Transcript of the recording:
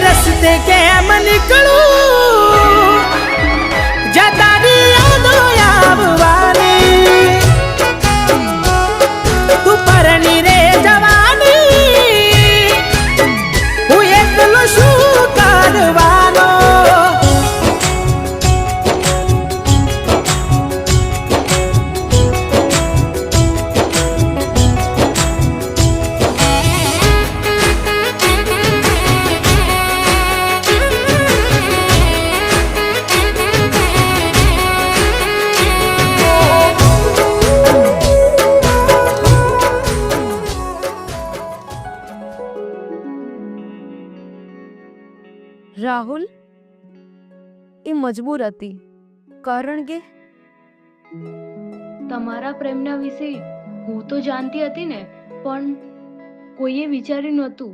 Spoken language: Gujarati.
રસ્તે કેમ નીકળું જતારી યાદો આવવાની તું પરણી રે જવાની હું એકલો શું કરવાનો રાહુલ એ મજબૂર હતી, કારણ કે તમારા પ્રેમના વિશે હું તો જાણતી હતી ને, પણ કોઈએ વિચાર્યું નહોતું